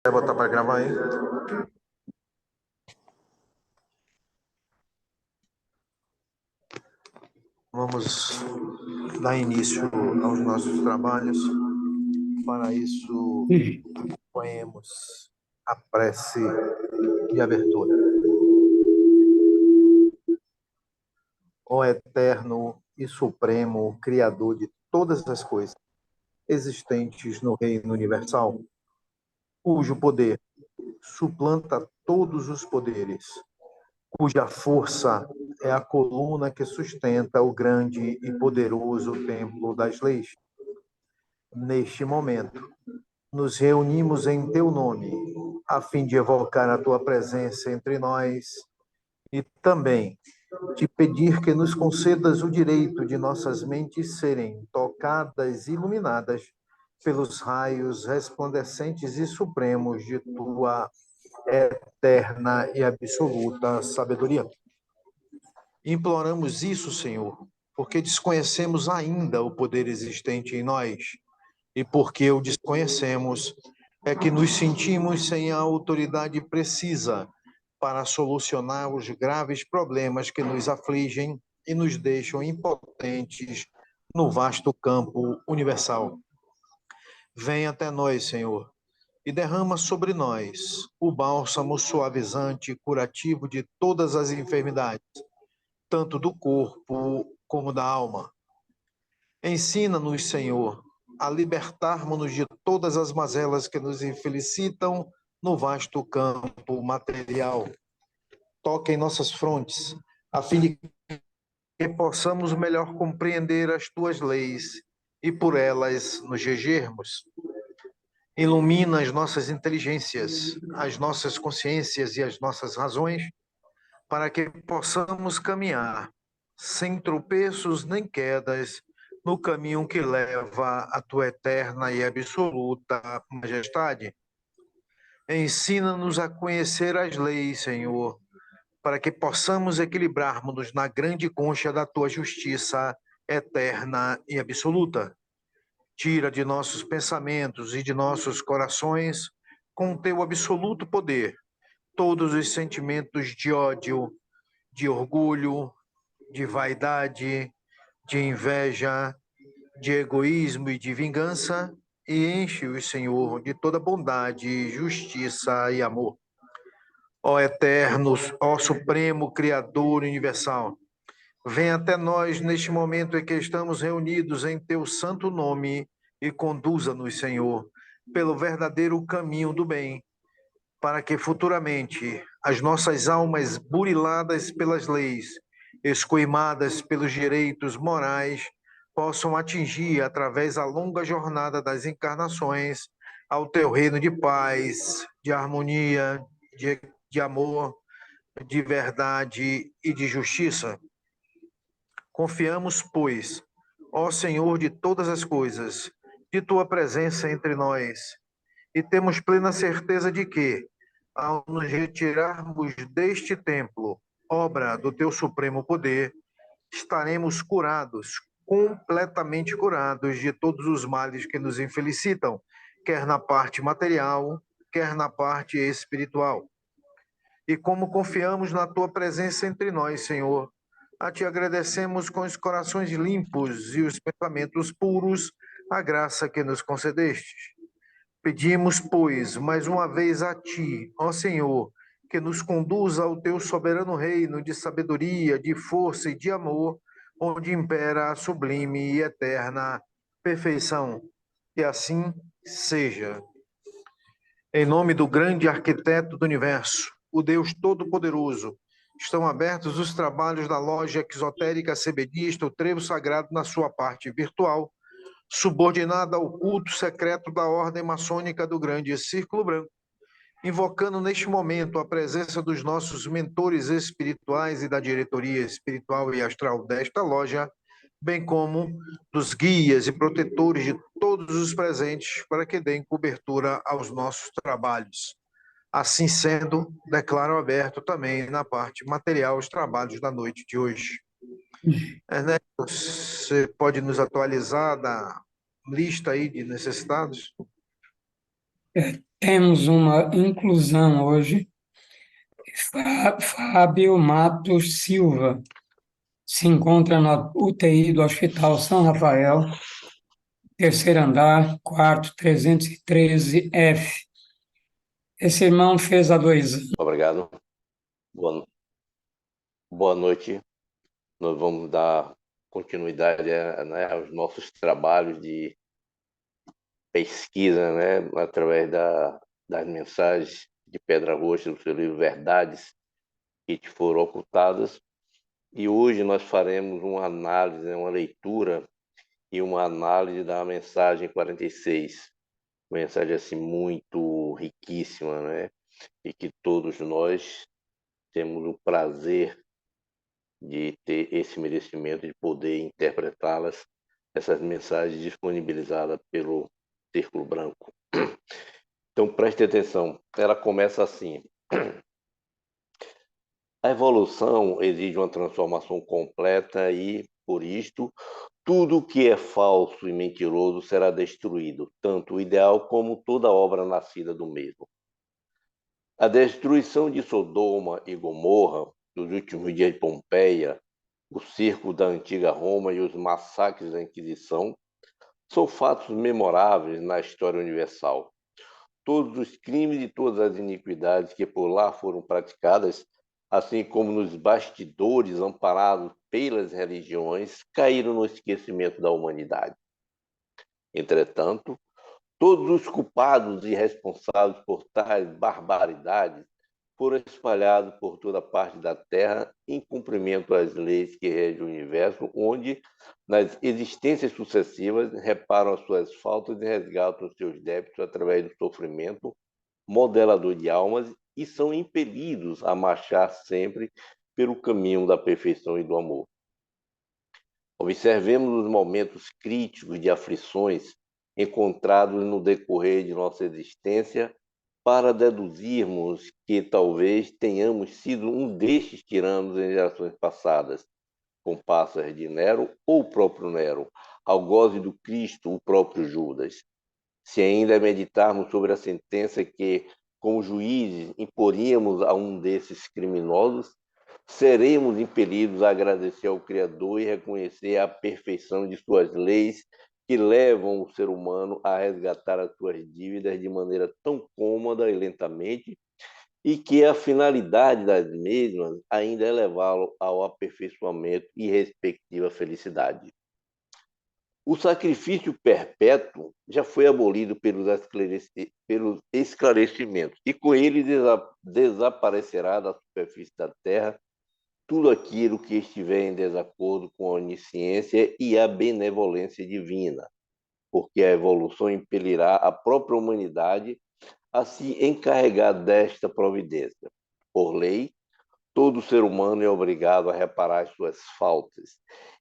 Vai botar para gravar aí? Vamos dar início aos nossos trabalhos. Para isso, ponhamos a prece de abertura. Ó eterno e supremo Criador de todas as coisas existentes no reino universal, cujo poder suplanta todos os poderes, cuja força é a coluna que sustenta o grande e poderoso templo das leis. Neste momento, nos reunimos em teu nome, a fim de evocar a tua presença entre nós e também te pedir que nos concedas o direito de nossas mentes serem tocadas e iluminadas pelos raios resplandecentes e supremos de tua eterna e absoluta sabedoria. Imploramos isso, Senhor, porque desconhecemos ainda o poder existente em nós, e porque o desconhecemos, é que nos sentimos sem a autoridade precisa para solucionar os graves problemas que nos afligem e nos deixam impotentes no vasto campo universal. Vem até nós, Senhor, e derrama sobre nós o bálsamo suavizante e curativo de todas as enfermidades, tanto do corpo como da alma. Ensina-nos, Senhor, a libertarmos-nos de todas as mazelas que nos infelicitam no vasto campo material. Toca em nossas frontes, a fim de que possamos melhor compreender as tuas leis e por elas nos regermos. Ilumina as nossas inteligências, as nossas consciências e as nossas razões, para que possamos caminhar sem tropeços nem quedas no caminho que leva à tua eterna e absoluta majestade. Ensina-nos a conhecer as leis, Senhor, para que possamos equilibrarmos-nos na grande concha da tua justiça eterna e absoluta. Tira de nossos pensamentos e de nossos corações, com teu absoluto poder, todos os sentimentos de ódio, de orgulho, de vaidade, de inveja, de egoísmo e de vingança, e enche-os, Senhor, de toda bondade, justiça e amor. Ó eterno, ó supremo Criador universal, vem até nós neste momento em que estamos reunidos em teu santo nome e conduza-nos, Senhor, pelo verdadeiro caminho do bem, para que futuramente as nossas almas buriladas pelas leis, escoimadas pelos direitos morais, possam atingir, através da longa jornada das encarnações, ao teu reino de paz, de harmonia, de amor, de verdade e de justiça. Confiamos, pois, ó Senhor de todas as coisas, de tua presença entre nós, e temos plena certeza de que, ao nos retirarmos deste templo, obra do teu supremo poder, estaremos curados, completamente curados de todos os males que nos infelicitam, quer na parte material, quer na parte espiritual. E como confiamos na tua presença entre nós, Senhor, a te agradecemos com os corações limpos e os pensamentos puros a graça que nos concedeste. Pedimos, pois, mais uma vez a ti, ó Senhor, que nos conduza ao teu soberano reino de sabedoria, de força e de amor, onde impera a sublime e eterna perfeição. Que assim seja. Em nome do grande arquiteto do universo, o Deus Todo-Poderoso, estão abertos os trabalhos da loja exotérica CBDista, o Trevo Sagrado, na sua parte virtual, subordinada ao culto secreto da Ordem Maçônica do Grande Círculo Branco, invocando neste momento a presença dos nossos mentores espirituais e da diretoria espiritual e astral desta loja, bem como dos guias e protetores de todos os presentes, para que deem cobertura aos nossos trabalhos. Assim sendo, declaro aberto também na parte material os trabalhos da noite de hoje. Ernesto, você pode nos atualizar da lista aí de necessitados? Temos uma inclusão hoje. Fábio Matos Silva se encontra na UTI do Hospital São Rafael, terceiro andar, quarto 313F. Esse irmão fez há 2 anos. Obrigado. Boa noite. Nós vamos dar continuidade, né, aos nossos trabalhos de pesquisa, né, através das mensagens de Pedra Roxa do seu livro Verdades que te foram ocultadas. E hoje nós faremos uma análise, né, uma leitura e uma análise da mensagem 46. Uma mensagem assim muito riquíssima, né? E que todos nós temos o prazer de ter esse merecimento de poder interpretá-las, essas mensagens disponibilizadas pelo Círculo Branco. Então preste atenção, ela começa assim: a evolução exige uma transformação completa e, por isto, tudo que é falso e mentiroso será destruído, tanto o ideal como toda obra nascida do mesmo. A destruição de Sodoma e Gomorra, dos últimos dias de Pompeia, o circo da antiga Roma e os massacres da Inquisição são fatos memoráveis na história universal. Todos os crimes e todas as iniquidades que por lá foram praticadas, assim como nos bastidores amparados pelas religiões, caíram no esquecimento da humanidade. Entretanto, todos os culpados e responsáveis por tais barbaridades foram espalhados por toda parte da Terra em cumprimento às leis que regem o universo, onde, nas existências sucessivas, reparam as suas faltas e resgatam os seus débitos através do sofrimento modelador de almas e são impelidos a marchar sempre pelo caminho da perfeição e do amor. Observemos os momentos críticos de aflições encontrados no decorrer de nossa existência para deduzirmos que talvez tenhamos sido um destes tiranos em gerações passadas, comparsas de Nero ou o próprio Nero, algoze do Cristo, o próprio Judas. Se ainda meditarmos sobre a sentença que, como juízes, imporíamos a um desses criminosos, seremos impelidos a agradecer ao Criador e reconhecer a perfeição de suas leis que levam o ser humano a resgatar as suas dívidas de maneira tão cômoda e lentamente, e que a finalidade das mesmas ainda é levá-lo ao aperfeiçoamento e respectiva felicidade. O sacrifício perpétuo já foi abolido pelos esclarecimentos, e com ele desaparecerá da superfície da Terra tudo aquilo que estiver em desacordo com a onisciência e a benevolência divina, porque a evolução impelirá a própria humanidade a se encarregar desta providência. Por lei, todo ser humano é obrigado a reparar as suas faltas,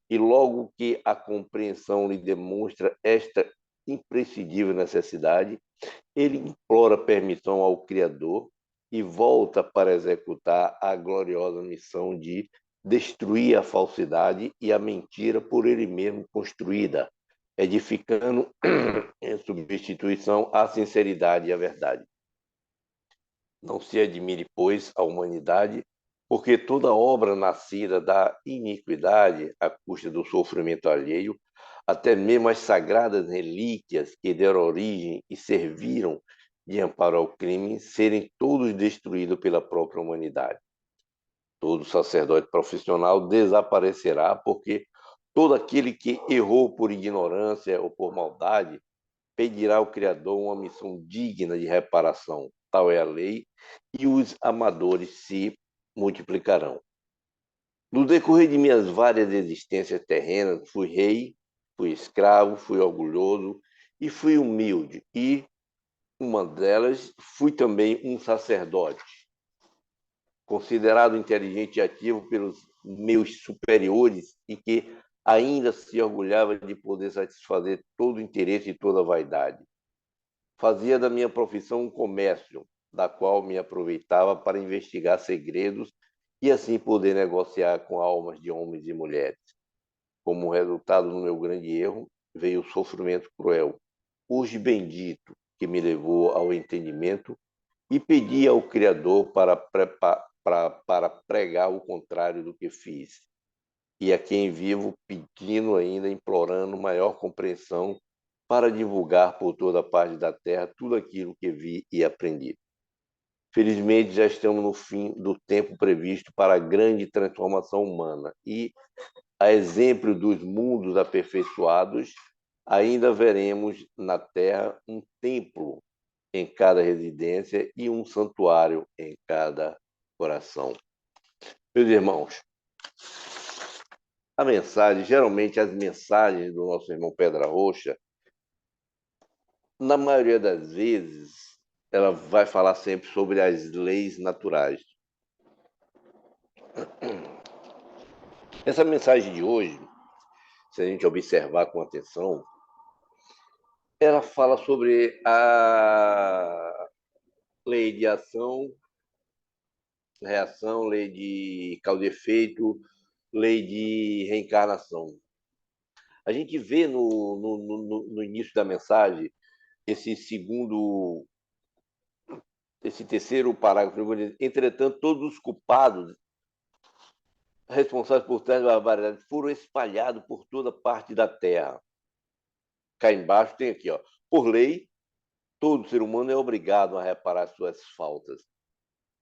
e logo que a compreensão lhe demonstra esta imprescindível necessidade, ele implora permissão ao Criador e volta para executar a gloriosa missão de destruir a falsidade e a mentira por ele mesmo construída, edificando em substituição a sinceridade e a verdade. Não se admire, pois, a humanidade, porque toda obra nascida da iniquidade, à custa do sofrimento alheio, até mesmo as sagradas relíquias que deram origem e serviram de amparo ao crime, serem todos destruídos pela própria humanidade. Todo sacerdote profissional desaparecerá, porque todo aquele que errou por ignorância ou por maldade pedirá ao Criador uma missão digna de reparação. Tal é a lei, e os amadores se multiplicarão. No decorrer de minhas várias existências terrenas, fui rei, fui escravo, fui orgulhoso e fui humilde. E uma delas, fui também um sacerdote, considerado inteligente e ativo pelos meus superiores e que ainda se orgulhava de poder satisfazer todo o interesse e toda a vaidade. Fazia da minha profissão um comércio, da qual me aproveitava para investigar segredos e assim poder negociar com almas de homens e mulheres. Como resultado do meu grande erro, veio o sofrimento cruel. Hoje bendito, que me levou ao entendimento, e pedi ao Criador para pregar o contrário do que fiz. E a quem vivo pedindo ainda, implorando maior compreensão para divulgar por toda parte da terra tudo aquilo que vi e aprendi. Felizmente, já estamos no fim do tempo previsto para a grande transformação humana e, a exemplo dos mundos aperfeiçoados, ainda veremos na terra um templo em cada residência e um santuário em cada coração. Meus irmãos, a mensagem, geralmente as mensagens do nosso irmão Pedra Roxa, na maioria das vezes, ela vai falar sempre sobre as leis naturais. Essa mensagem de hoje, se a gente observar com atenção, ela fala sobre a lei de ação, reação, lei de causa e efeito, lei de reencarnação. A gente vê no início da mensagem esse terceiro parágrafo, entretanto, todos os culpados responsáveis por tais barbaridades foram espalhados por toda parte da terra. Cá embaixo tem aqui, ó, por lei, todo ser humano é obrigado a reparar suas faltas.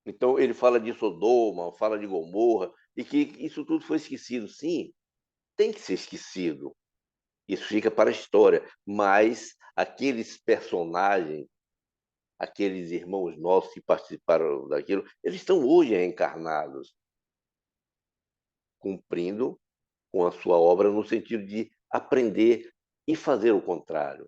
Então, ele fala de Sodoma, fala de Gomorra, e que isso tudo foi esquecido. Sim, tem que ser esquecido. Isso fica para a história. Mas aqueles personagens, aqueles irmãos nossos que participaram daquilo, eles estão hoje reencarnados, cumprindo com a sua obra no sentido de aprender e fazer o contrário.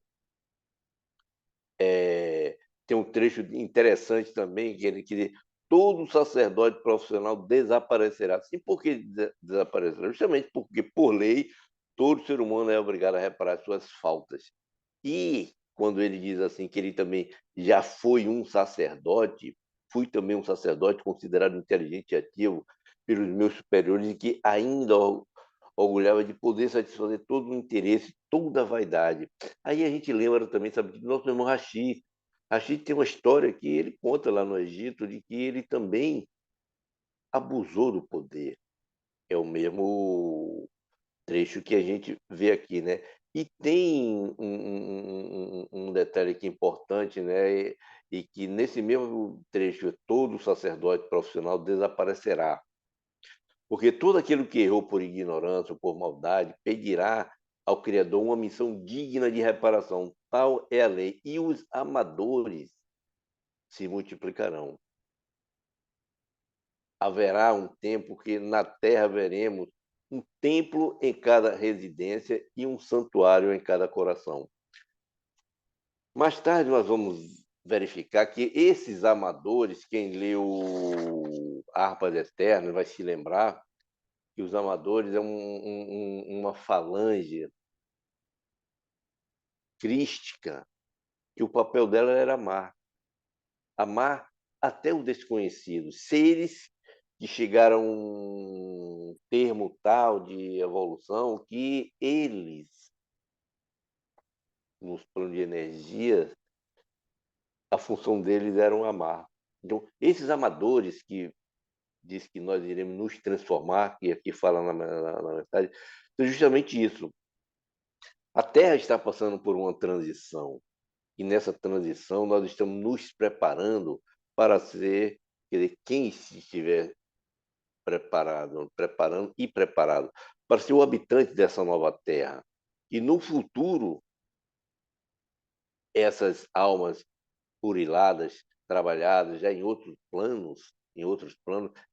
Tem um trecho interessante também, que todo sacerdote profissional desaparecerá. Sim, por que desaparecerá? Justamente porque, por lei, todo ser humano é obrigado a reparar suas faltas. E quando ele diz assim que ele também já foi um sacerdote, fui também um sacerdote considerado inteligente e ativo pelos meus superiores e que ainda orgulhava de poder satisfazer todo o interesse, toda a vaidade. Aí a gente lembra também, sabe, do nosso irmão Rashid. Rashid tem uma história que ele conta lá no Egito de que ele também abusou do poder. É o mesmo trecho que a gente vê aqui, né? E tem um detalhe aqui importante, né? E que nesse mesmo trecho todo sacerdote profissional desaparecerá. Porque todo aquele que errou por ignorância ou por maldade pedirá ao Criador uma missão digna de reparação. Tal é a lei. E os amadores se multiplicarão. Haverá um tempo que na terra veremos um templo em cada residência e um santuário em cada coração. Mais tarde nós vamos verificar que esses amadores, quem leu Harpas Eternas vai se lembrar que os amadores é uma falange crística, que o papel dela era amar. Amar até o desconhecido. Seres que chegaram a um termo tal de evolução que eles, nos planos de energia, a função deles era amar. Então, esses amadores que diz que nós iremos nos transformar, que aqui fala na mensagem, é justamente isso. A Terra está passando por uma transição, e nessa transição nós estamos nos preparando para ser, quer dizer, quem estiver preparando e preparado para ser o habitante dessa nova terra. E no futuro, essas almas puriladas, trabalhadas já em outros planos,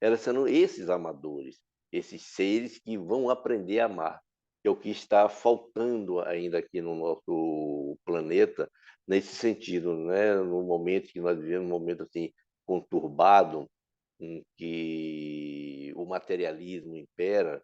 elas serão esses amadores, esses seres que vão aprender a amar, que é o que está faltando ainda aqui no nosso planeta, nesse sentido, né? No momento que nós vivemos, um momento assim conturbado, em que o materialismo impera,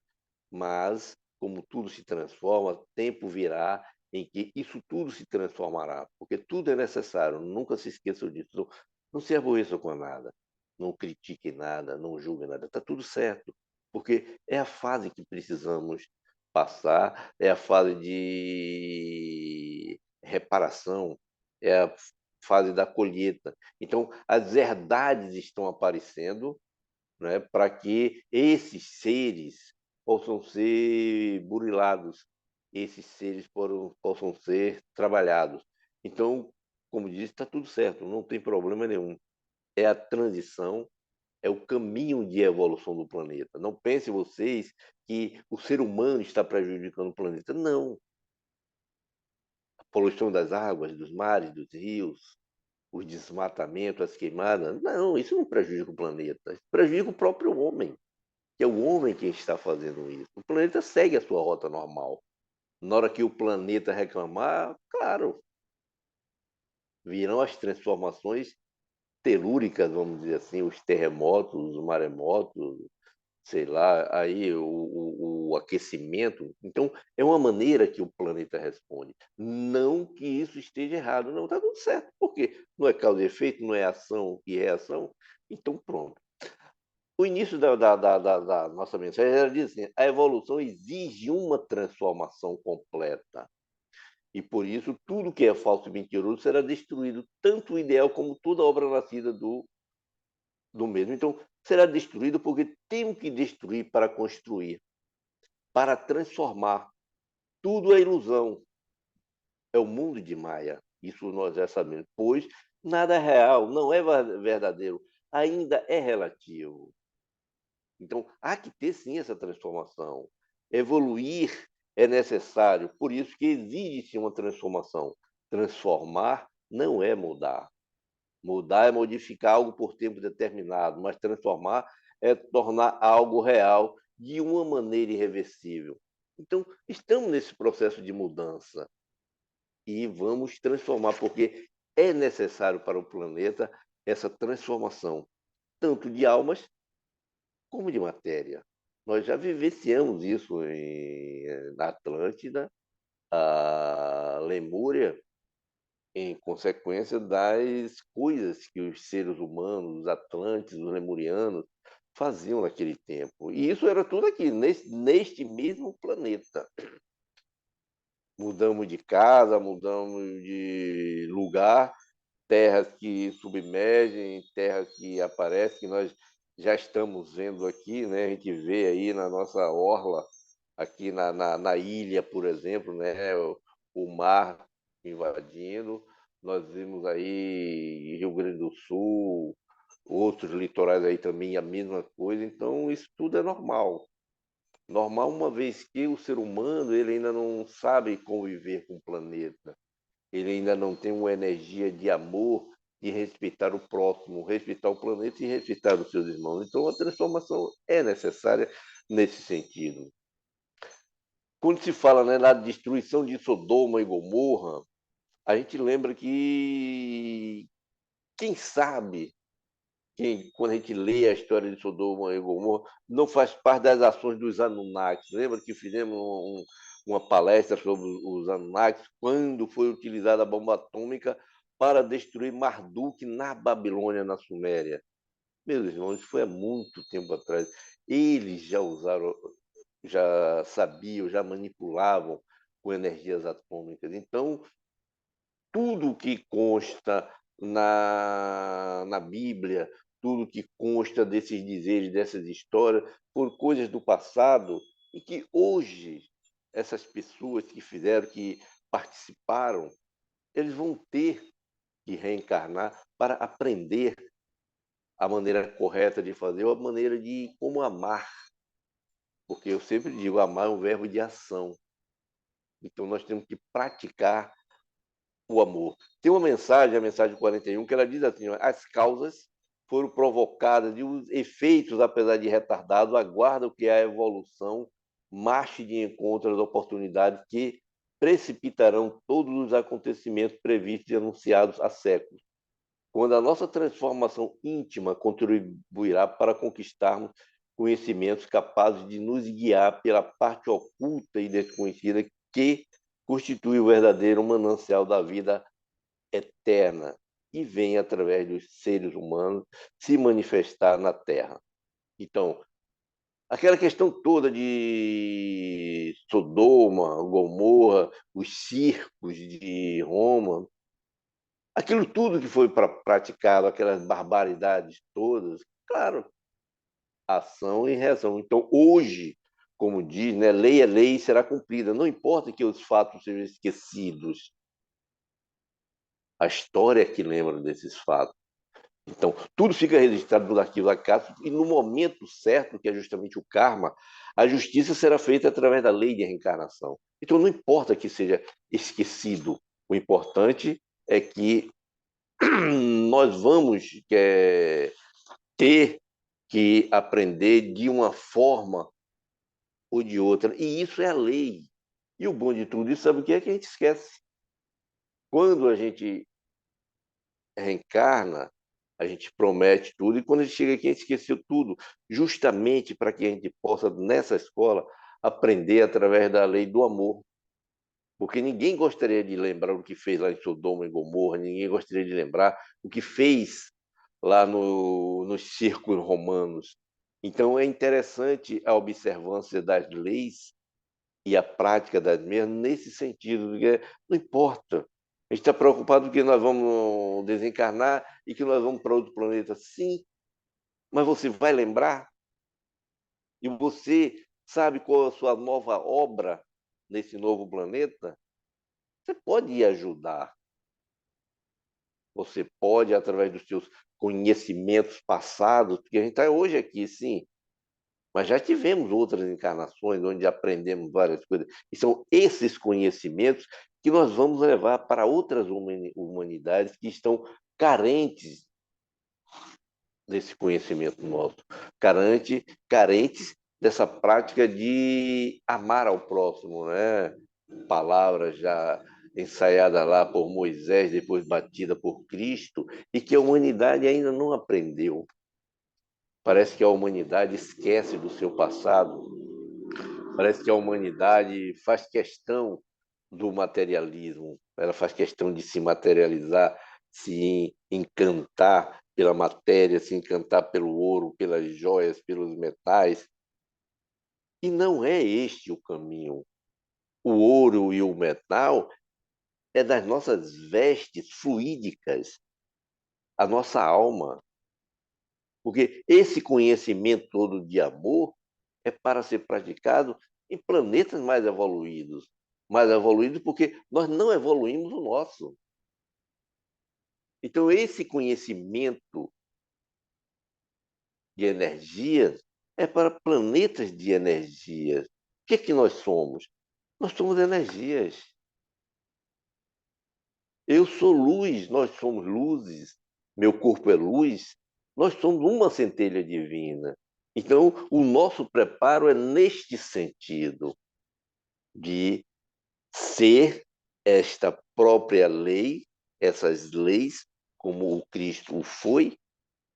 mas como tudo se transforma, tempo virá em que isso tudo se transformará, porque tudo é necessário, nunca se esqueçam disso. Não, não se aborreçam com nada, não critiquem nada, não julguem nada, está tudo certo, porque é a fase que precisamos passar, é a fase de reparação, é a fase da colheita. Então, as verdades estão aparecendo, né, para que esses seres possam ser burilados, esses seres possam ser trabalhados. Então, como disse, está tudo certo, não tem problema nenhum. É a transição, é o caminho de evolução do planeta. Não pensem vocês que o ser humano está prejudicando o planeta. Não. A poluição das águas, dos mares, dos rios, o desmatamento, as queimadas, não, isso não prejudica o planeta, isso prejudica o próprio homem, que é o homem quem está fazendo isso. O planeta segue a sua rota normal. Na hora que o planeta reclamar, claro, virão as transformações telúricas, vamos dizer assim, os terremotos, os maremotos, sei lá, aí o aquecimento. Então, é uma maneira que o planeta responde. Não que isso esteja errado, não, está tudo certo. Por quê? Não é causa e efeito, não é ação e reação. Então, pronto. O início da nossa mensagem era dizer assim, a evolução exige uma transformação completa. E por isso, tudo que é falso e mentiroso será destruído, tanto o ideal como toda obra nascida do mesmo. Então, será destruído porque temos que destruir para construir, para transformar. Tudo é ilusão. É o mundo de Maia. Isso nós já sabemos. Pois nada é real, não é verdadeiro, ainda é relativo. Então, há que ter sim essa transformação. Evoluir é necessário, por isso que exige-se uma transformação. Transformar não é mudar. Mudar é modificar algo por tempo determinado, mas transformar é tornar algo real de uma maneira irreversível. Então, estamos nesse processo de mudança e vamos transformar, porque é necessário para o planeta essa transformação, tanto de almas como de matéria. Nós já vivenciamos isso na Atlântida, a Lemúria, em consequência das coisas que os seres humanos, os atlantes, os lemurianos, faziam naquele tempo. E isso era tudo aqui, neste mesmo planeta. Mudamos de casa, mudamos de lugar, terras que submergem, terras que aparecem, que nós já estamos vendo aqui, né? A gente vê aí na nossa orla, aqui na ilha, por exemplo, né? O mar invadindo. Nós vimos aí Rio Grande do Sul, outros litorais aí também a mesma coisa. Então, isso tudo é normal. Normal, uma vez que o ser humano ele ainda não sabe conviver com o planeta. Ele ainda não tem uma energia de amor, de respeitar o próximo, respeitar o planeta e respeitar os seus irmãos. Então, a transformação é necessária nesse sentido. Quando se fala, né, na destruição de Sodoma e Gomorra, a gente lembra que, quem sabe, quando a gente lê a história de Sodoma e Gomorra, não faz parte das ações dos Anunnakis. Lembra que fizemos uma palestra sobre os Anunnakis, quando foi utilizada a bomba atômica para destruir Marduk na Babilônia, na Suméria? Meus irmãos, isso foi há muito tempo atrás. Eles já usaram, já sabiam, já manipulavam com energias atômicas. Então, tudo que consta na Bíblia, tudo que consta desses dizeres, dessas histórias, por coisas do passado, e que hoje essas pessoas que fizeram, que participaram, eles vão ter que reencarnar para aprender a maneira correta de fazer, ou a maneira de como amar. Porque eu sempre digo, amar é um verbo de ação. Então nós temos que praticar o amor. Tem uma mensagem, a mensagem 41, que ela diz assim: ó, as causas foram provocadas e os efeitos, apesar de retardados, aguardam que a evolução marche de encontro às oportunidades que precipitarão todos os acontecimentos previstos e anunciados há séculos. Quando a nossa transformação íntima contribuirá para conquistarmos conhecimentos capazes de nos guiar pela parte oculta e desconhecida que constitui o verdadeiro manancial da vida eterna e vem através dos seres humanos se manifestar na Terra. Então, aquela questão toda de Sodoma, Gomorra, os circos de Roma, Aquilo tudo que foi praticado, aquelas barbaridades todas, claro, ação e reação. Então, hoje, como diz, né, lei é lei e será cumprida. Não importa que os fatos sejam esquecidos, a história é que lembra desses fatos. Então, tudo fica registrado no arquivo acaso e no momento certo, que é justamente o karma, a justiça será feita através da lei de reencarnação. Então, não importa que seja esquecido, o importante é que nós vamos ter que aprender de uma forma ou de outra, e isso é a lei. E o bom de tudo isso, sabe o que é que a gente esquece? Quando a gente reencarna, a gente promete tudo, e quando a gente chega aqui, a gente esqueceu tudo, justamente para que a gente possa, nessa escola, aprender através da lei do amor. Porque ninguém gostaria de lembrar o que fez lá em Sodoma e Gomorra, ninguém gostaria de lembrar o que fez lá nos circos romanos. Então, é interessante a observância das leis e a prática das mesmas nesse sentido, porque não importa. A gente está preocupado que nós vamos desencarnar e que nós vamos para outro planeta. Sim, mas você vai lembrar? E você sabe qual é a sua nova obra nesse novo planeta? Você pode ajudar. Você pode, através dos seus conhecimentos passados, porque a gente está hoje aqui, sim, mas já tivemos outras encarnações onde aprendemos várias coisas. E são esses conhecimentos que nós vamos levar para outras humanidades que estão carentes desse conhecimento nosso, carentes dessa prática de amar ao próximo, né? Palavras já ensaiadas lá por Moisés, depois batida por Cristo, e que a humanidade ainda não aprendeu. Parece que a humanidade esquece do seu passado. Parece que a humanidade faz questão do materialismo. Ela faz questão de se materializar, se encantar pela matéria, se encantar pelo ouro, pelas joias, pelos metais. E não é este o caminho. O ouro e o metal é das nossas vestes fluídicas, a nossa alma. Porque esse conhecimento todo de amor é para ser praticado em planetas mais evoluídos porque nós não evoluímos o nosso. Então, esse conhecimento de energia é para planetas de energia. O que é que nós somos? Nós somos energias. Eu sou luz, nós somos luzes, meu corpo é luz, nós somos uma centelha divina. Então, o nosso preparo é neste sentido de ser esta própria lei, essas leis, como o Cristo o foi,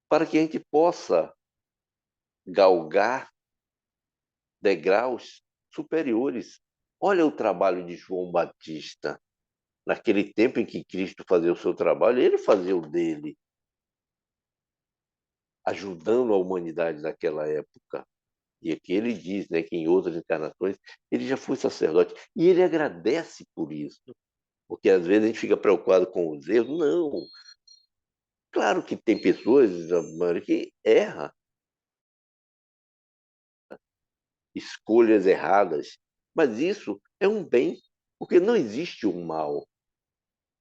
para que a gente possa galgar degraus superiores. Olha o trabalho de João Batista. Naquele tempo em que Cristo fazia o seu trabalho, ele fazia o dele, ajudando a humanidade naquela época. E aqui ele diz, né, que em outras encarnações ele já foi sacerdote. E ele agradece por isso. Porque às vezes a gente fica preocupado com os erros. Não. Claro que tem pessoas, Mari, que erram, escolhas erradas. Mas isso é um bem, porque não existe o mal.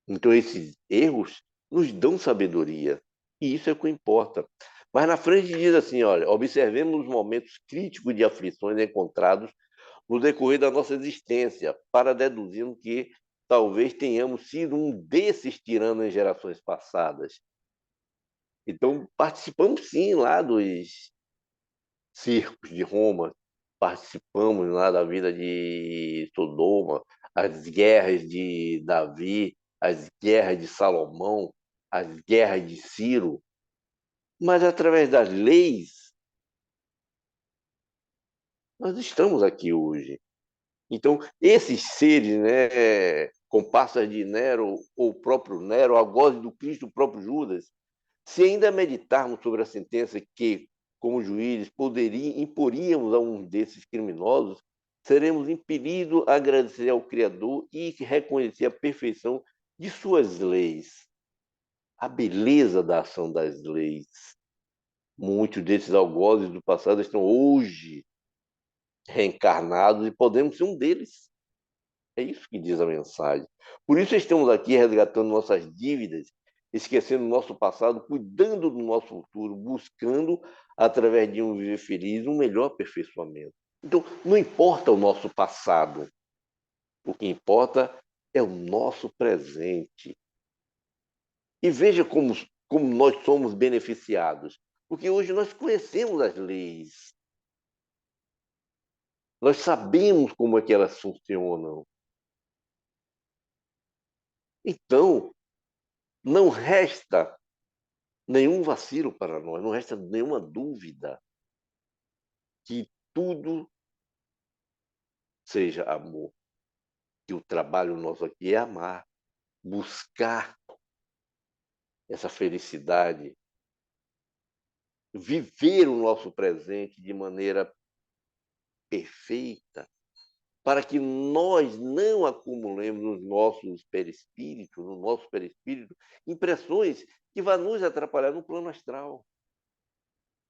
Então esses erros nos dão sabedoria. E isso é o que importa. Mas na frente diz assim, olha, observemos os momentos críticos de aflições encontrados no decorrer da nossa existência, para deduzirmos que talvez tenhamos sido um desses tiranos em gerações passadas. Então, participamos sim lá dos circos de Roma, participamos lá da vida de Sodoma, as guerras de Davi, as guerras de Salomão, as guerras de Ciro, mas através das leis, nós estamos aqui hoje. Então, esses seres, né, comparsas de Nero, ou o próprio Nero, algoz do Cristo, o próprio Judas, se ainda meditarmos sobre a sentença que, como juízes, imporíamos a um desses criminosos, seremos impelidos a agradecer ao Criador e reconhecer a perfeição de suas leis. a beleza da ação das leis. Muitos desses algozes do passado estão hoje reencarnados e podemos ser um deles. É isso que diz a mensagem. Por isso estamos aqui resgatando nossas dívidas, esquecendo o nosso passado, cuidando do nosso futuro, buscando, através de um viver feliz, um melhor aperfeiçoamento. Então, não importa o nosso passado, o que importa é o nosso presente. E veja como nós somos beneficiados, porque hoje nós conhecemos as leis, nós sabemos como é que elas funcionam. Então, não resta nenhum vacilo para nós, não resta nenhuma dúvida que tudo seja amor, que o trabalho nosso aqui é amar, buscar essa felicidade, viver o nosso presente de maneira perfeita, para que nós não acumulemos no nosso perispírito, impressões que vão nos atrapalhar no plano astral.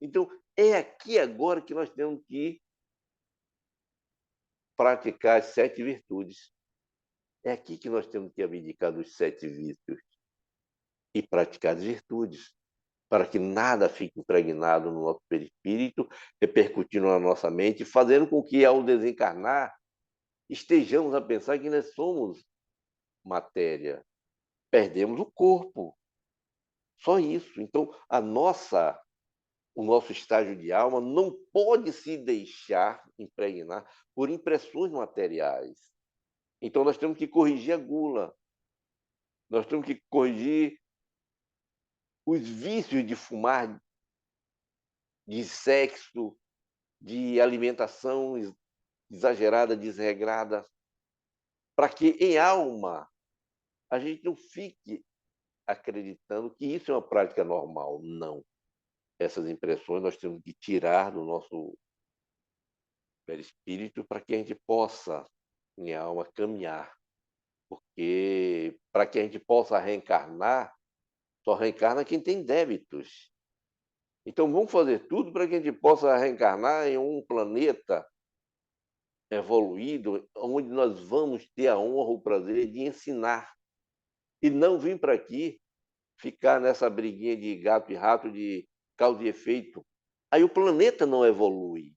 Então, é aqui agora que nós temos que praticar as 7 virtudes. É aqui que nós temos que abdicar dos 7 vícios e praticar as virtudes, para que nada fique impregnado no nosso perispírito, repercutindo na nossa mente, fazendo com que, ao desencarnar, estejamos a pensar que nós somos matéria. Perdemos o corpo. Só isso. Então, o nosso estágio de alma não pode se deixar impregnar por impressões materiais. Então, nós temos que corrigir a gula. Nós temos que corrigir os vícios de fumar, de sexo, de alimentação exagerada, desregrada, para que em alma a gente não fique acreditando que isso é uma prática normal. Não. Essas impressões nós temos que tirar do nosso perispírito para que a gente possa, em alma, caminhar. Porque para que a gente possa reencarnar, só reencarna quem tem débitos. Então vamos fazer tudo para que a gente possa reencarnar em um planeta evoluído, onde nós vamos ter a honra, o prazer de ensinar. E não vir para aqui ficar nessa briguinha de gato e rato, de causa e efeito. Aí o planeta não evolui.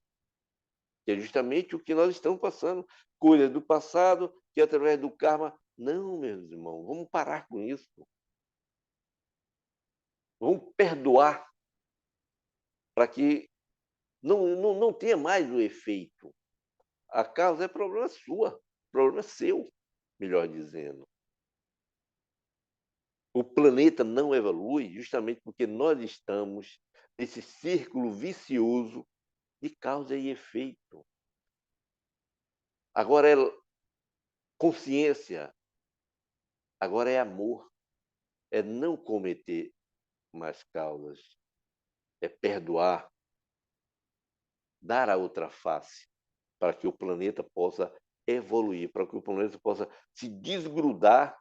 Que é justamente o que nós estamos passando. Coisas do passado, que através do karma. Não, meus irmãos, vamos parar com isso. Vamos perdoar para que não tenha mais o efeito. A causa é problema sua, problema seu, melhor dizendo. O planeta não evolui justamente porque nós estamos nesse círculo vicioso de causa e efeito. Agora é consciência, agora é amor, é não cometer mais causas, é perdoar, dar a outra face, para que o planeta possa evoluir, para que o planeta possa se desgrudar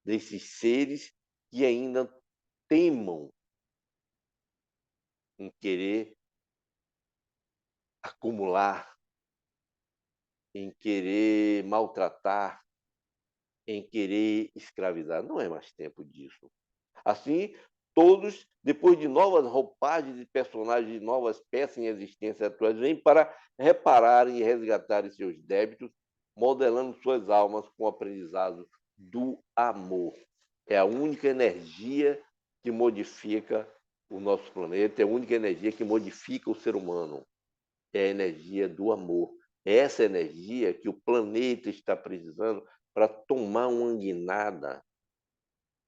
desses seres que ainda teimam em querer acumular, em querer maltratar, em querer escravizar. Não é mais tempo disso. Assim, todos, depois de novas roupagens de personagens, de novas peças em existência atuais, vêm para repararem e resgatarem seus débitos, modelando suas almas com o aprendizado do amor. É a única energia que modifica o nosso planeta, é a única energia que modifica o ser humano. É a energia do amor. É essa energia que o planeta está precisando para tomar uma guinada,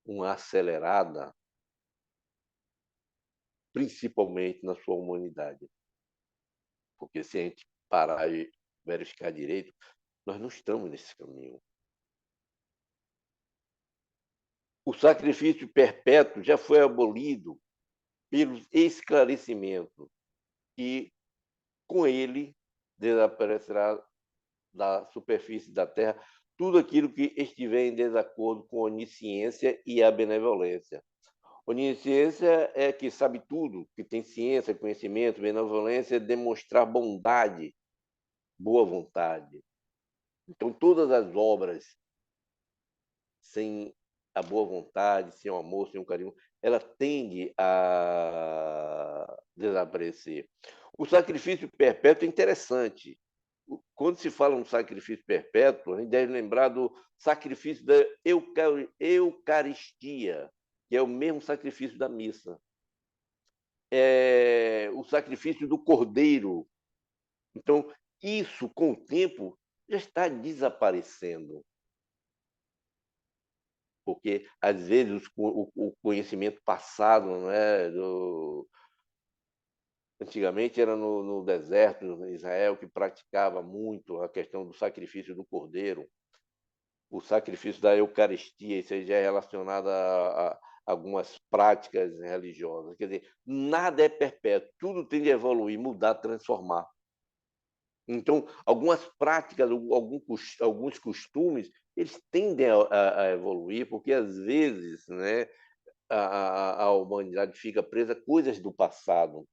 uma acelerada, principalmente na sua humanidade. Porque se a gente parar e verificar direito, nós não estamos nesse caminho. O sacrifício perpétuo já foi abolido pelos esclarecimentos e, com ele, desaparecerá da superfície da Terra tudo aquilo que estiver em desacordo com a onisciência e a benevolência. Onisciência é que sabe tudo, que tem ciência, conhecimento, benevolência, é demonstrar bondade, boa vontade. Então, todas as obras sem a boa vontade, sem o amor, sem o carinho, ela tende a desaparecer. O sacrifício perpétuo é interessante. Quando se fala no sacrifício perpétuo, a gente deve lembrar do sacrifício da Eucaristia, que é o mesmo sacrifício da missa. É o sacrifício do Cordeiro. Então, isso, com o tempo, já está desaparecendo. Porque, às vezes, o conhecimento passado, não é, antigamente era no deserto, no Israel, que praticava muito a questão do sacrifício do cordeiro, o sacrifício da Eucaristia, isso aí já é relacionado a algumas práticas religiosas. Quer dizer, nada é perpétuo, tudo tem de evoluir, mudar, transformar. Então, algumas práticas, alguns costumes, eles tendem a evoluir, porque às vezes, né, a humanidade fica presa a coisas do passado,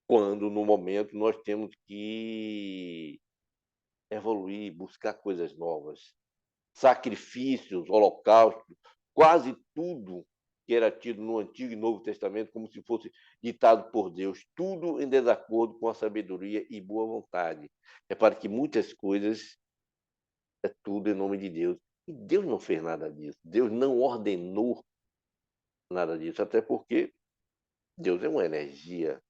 quando no momento nós temos que evoluir, buscar coisas novas. Sacrifícios, holocaustos, quase tudo que era tido no Antigo e Novo Testamento como se fosse ditado por Deus, tudo em desacordo com a sabedoria e boa vontade. É para que muitas coisas é tudo em nome de Deus. E Deus não fez nada disso. Deus não ordenou nada disso, até porque Deus é uma energia.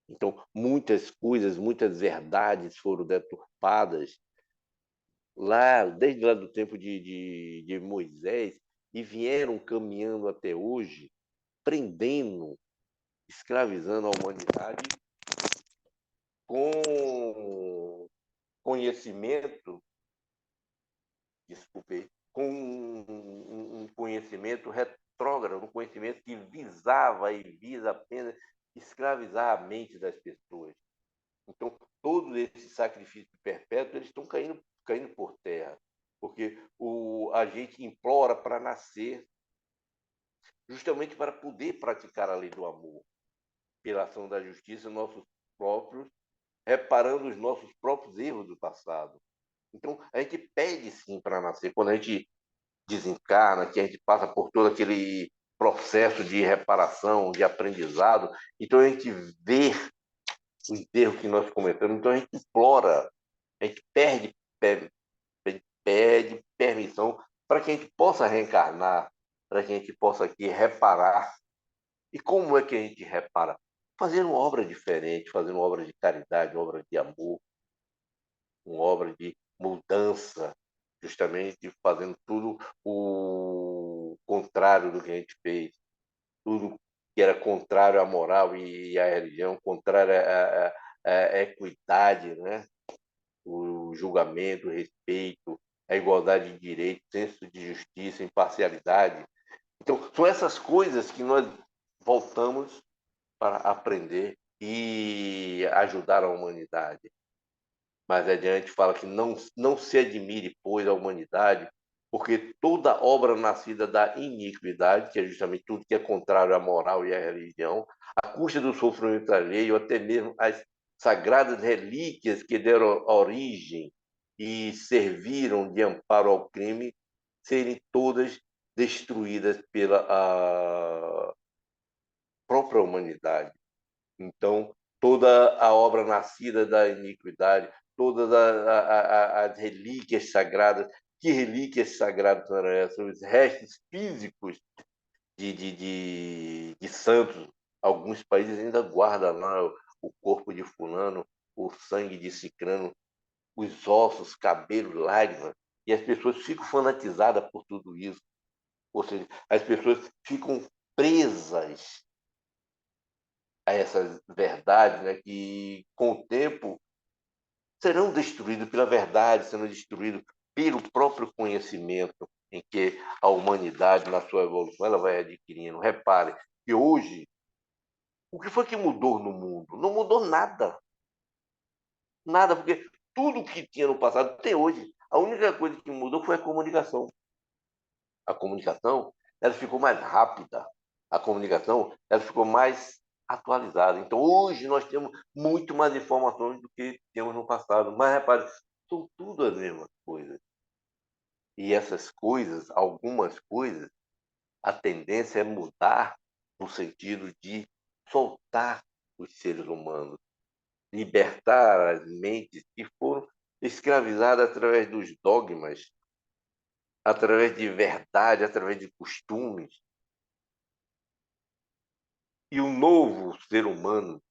Então, muitas coisas, muitas verdades foram deturpadas lá, desde lá do tempo de Moisés, e vieram caminhando até hoje, prendendo, escravizando a humanidade com conhecimento, desculpe, com um conhecimento retrógrado, um conhecimento que visava e visa apenas escravizar a mente das pessoas. Então, todos esses sacrifícios perpétuos eles estão caindo por terra, porque a gente implora para nascer, justamente para poder praticar a lei do amor, pela ação da justiça, nossos próprios, reparando os nossos próprios erros do passado. Então, a gente pede sim para nascer. Quando a gente desencarna, que a gente passa por todo aquele processo de reparação, de aprendizado, então a gente vê os erros que nós cometemos, então a gente implora, a gente pede permissão para que a gente possa reencarnar, para que a gente possa aqui reparar. E como é que a gente repara? Fazendo uma obra diferente, fazendo uma obra de caridade, uma obra de amor, uma obra de mudança, justamente fazendo tudo o contrário do que a gente fez, tudo que era contrário à moral e à religião, contrário à equidade, né? O julgamento, o respeito, a igualdade de direitos, senso de justiça, imparcialidade. Então, são essas coisas que nós voltamos para aprender e ajudar a humanidade. Mais adiante fala que não se admire, pois, a humanidade, porque toda obra nascida da iniquidade, que é justamente tudo que é contrário à moral e à religião, à custa do sofrimento alheio, até mesmo as sagradas relíquias que deram origem e serviram de amparo ao crime, serem todas destruídas pela própria humanidade. Então, toda a obra nascida da iniquidade, todas as relíquias sagradas, que relíquias sagradas eram essas? Os restos físicos de santos. Alguns países ainda guardam lá o corpo de fulano, o sangue de cicrano, os ossos, cabelos, lágrimas, e as pessoas ficam fanatizadas por tudo isso. Ou seja, as pessoas ficam presas a essas verdades, né, que com o tempo serão destruídos pela verdade, serão destruídos pelo próprio conhecimento em que a humanidade, na sua evolução, ela vai adquirindo. Repare que hoje, o que foi que mudou no mundo? Não mudou nada. Nada, porque tudo que tinha no passado tem hoje. A única coisa que mudou foi a comunicação. A comunicação ela ficou mais rápida, a comunicação, ela ficou mais atualizada. Então, hoje nós temos muito mais informações do que tínhamos no passado. Mas, repare, são tudo as mesmas coisas. E essas coisas, algumas coisas, a tendência é mudar no sentido de soltar os seres humanos, libertar as mentes que foram escravizadas através dos dogmas, através de verdade, através de costumes. E o novo ser humano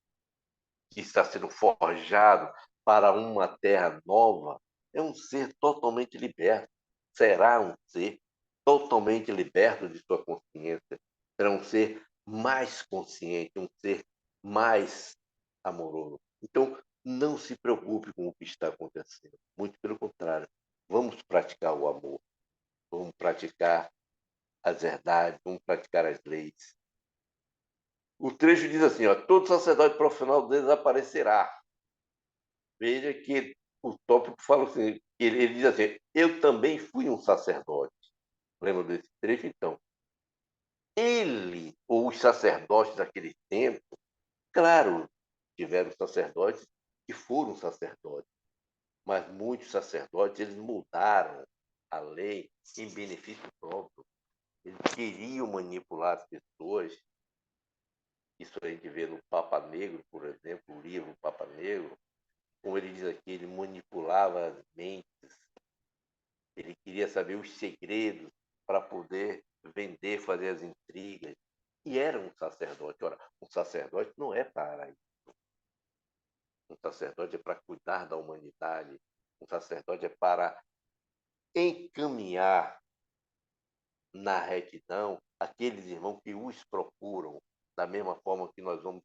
que está sendo forjado para uma terra nova é um ser totalmente liberto. Será um ser totalmente liberto de sua consciência. Será um ser mais consciente, um ser mais amoroso. Então, não se preocupe com o que está acontecendo. Muito pelo contrário. Vamos praticar o amor. Vamos praticar as verdades. Vamos praticar as leis. O trecho diz assim, ó, todo sacerdote profissional desaparecerá. Veja que o tópico fala assim, ele diz assim, eu também fui um sacerdote. Lembra desse trecho? Então, ele, ou os sacerdotes daquele tempo, claro, tiveram sacerdotes que foram sacerdotes, mas muitos sacerdotes, eles mudaram a lei em benefício próprio. Eles queriam manipular as pessoas. Isso a gente vê no Papa Negro, por exemplo, o livro Papa Negro, como ele diz aqui, ele manipulava as mentes, ele queria saber os segredos para poder vender, fazer as intrigas. E era um sacerdote. Ora, um sacerdote não é para isso. Um sacerdote é para cuidar da humanidade. Um sacerdote é para encaminhar na retidão aqueles irmãos que os procuram, da mesma forma que nós vamos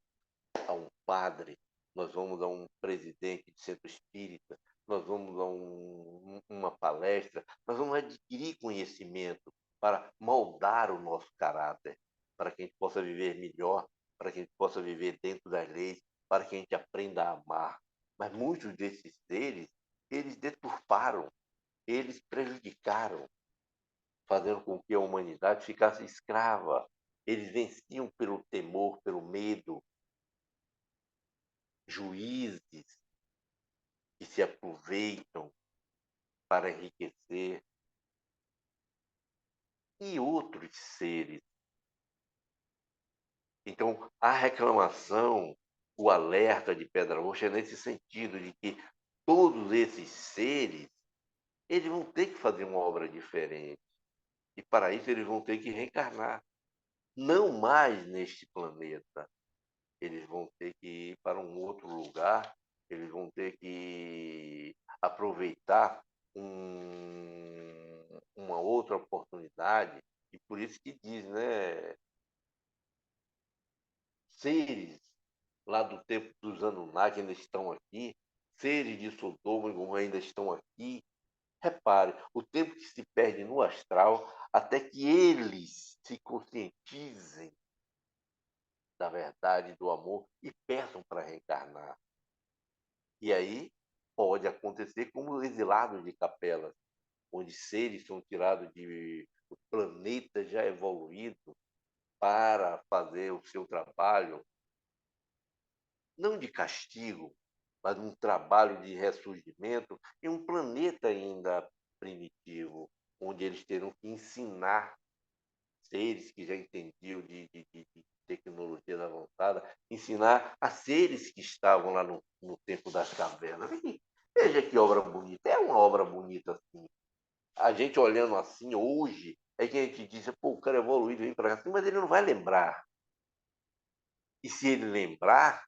a um padre, nós vamos a um presidente de centro espírita, nós vamos a uma palestra, nós vamos adquirir conhecimento para moldar o nosso caráter, para que a gente possa viver melhor, para que a gente possa viver dentro das leis, para que a gente aprenda a amar. Mas muitos desses seres, eles deturparam, eles prejudicaram, fazendo com que a humanidade ficasse escrava. Eles venciam pelo temor, pelo medo, juízes que se aproveitam para enriquecer e outros seres. Então, a reclamação, o alerta de Pedra Roxa é nesse sentido de que todos esses seres, eles vão ter que fazer uma obra diferente. E para isso eles vão ter que reencarnar. Não mais neste planeta. Eles vão ter que ir para um outro lugar, eles vão ter que aproveitar uma outra oportunidade, e por isso que diz, né? Seres lá do tempo dos Anunnaki ainda estão aqui, seres de Sodoma e Gomorra ainda estão aqui. Repare, o tempo que se perde no astral até que eles se conscientizem da verdade, do amor e peçam para reencarnar. E aí pode acontecer como exilados de capelas, onde seres são tirados de planeta já evoluído para fazer o seu trabalho, não de castigo, mas um trabalho de ressurgimento em um planeta ainda primitivo, onde eles terão que ensinar seres que já entendiam de tecnologias avançadas, ensinar a seres que estavam lá no tempo das cavernas. Veja que obra bonita. É uma obra bonita assim. A gente olhando assim hoje, é que a gente diz, pô, o cara é evoluído, vem para cá assim, mas ele não vai lembrar. E se ele lembrar,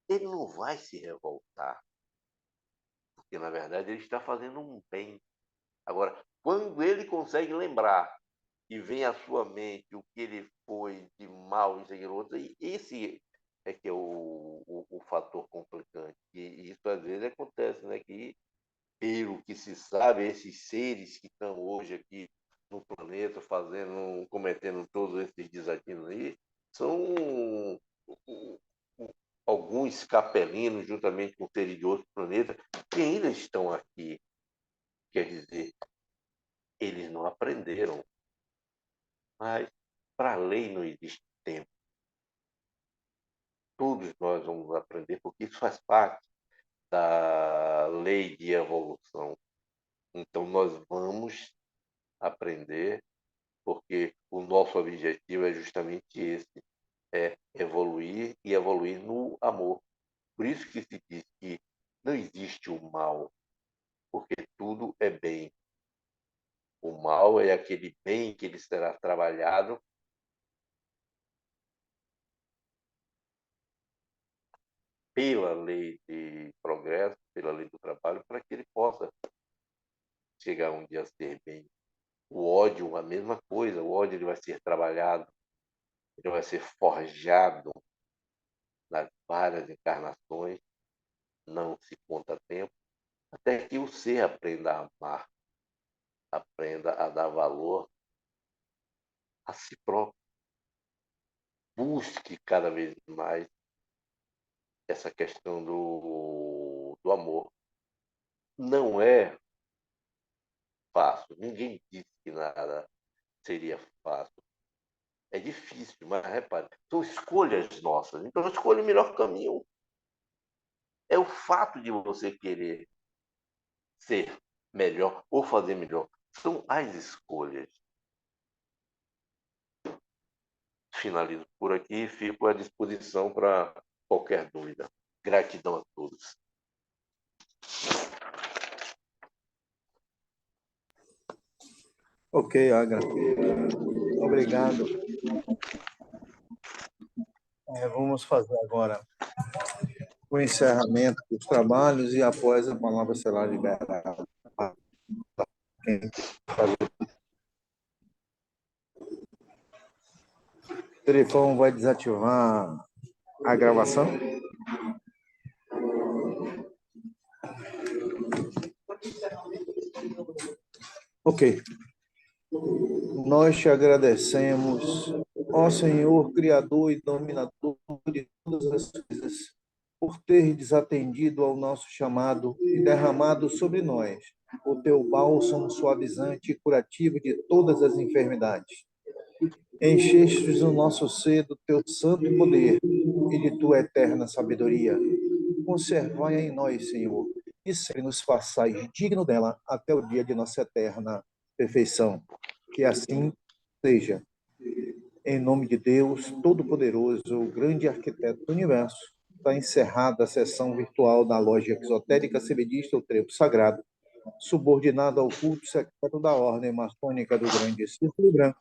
ele não vai se revoltar. Porque, na verdade, ele está fazendo um bem. Agora, quando ele consegue lembrar e vem à sua mente o que ele foi de mal, isso e outro, e esse é que é o fator complicante. E isso às vezes acontece, né? Que, pelo que se sabe, esses seres que estão hoje aqui no planeta fazendo, cometendo todos esses desatinos aí, são alguns capelinos, juntamente com seres de outros planetas, que ainda estão aqui. Quer dizer, eles não aprenderam. Mas para a lei não existe tempo. Todos nós vamos aprender, porque isso faz parte da lei de evolução. Então, nós vamos aprender, porque o nosso objetivo é justamente esse, é evoluir e evoluir no amor. Por isso que se diz que não existe o mal, porque tudo é bem. O mal é aquele bem que ele será trabalhado pela lei de progresso, pela lei do trabalho, para que ele possa chegar um dia a ser bem. O ódio, a mesma coisa, o ódio ele vai ser trabalhado, ele vai ser forjado nas várias encarnações, não se conta tempo, até que o ser aprenda a amar, aprenda a dar valor a si próprio, busque cada vez mais essa questão do amor. Não é fácil, ninguém disse que nada seria fácil. É difícil, mas repare, são escolhas nossas. Então, escolha o melhor caminho. É o fato de você querer ser melhor ou fazer melhor. São as escolhas. Finalizo por aqui e fico à disposição para qualquer dúvida. Gratidão a todos. Ok, Agra. Obrigado. Vamos fazer agora o encerramento dos trabalhos e após a palavra será liberada. O telefone vai desativar a gravação. Ok. Nós te agradecemos, ó Senhor, Criador e Dominador de todas as coisas, por ter desatendido ao nosso chamado e derramado sobre nós o teu bálsamo suavizante e curativo de todas as enfermidades. Enchestes o nosso ser do teu santo poder e de tua eterna sabedoria. Conservai em nós, Senhor, e sempre nos façais digno dela até o dia de nossa eterna perfeição. Que assim seja. Em nome de Deus Todo-Poderoso, o grande arquiteto do universo, está encerrada a sessão virtual da loja exotérica sebedista O Trevo Sagrado, subordinada ao culto secreto da Ordem Maçônica do Grande Círculo Branco,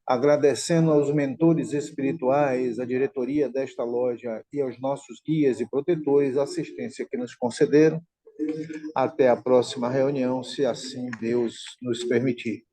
agradecendo aos mentores espirituais, à diretoria desta loja e aos nossos guias e protetores a assistência que nos concederam. Até a próxima reunião, se assim Deus nos permitir.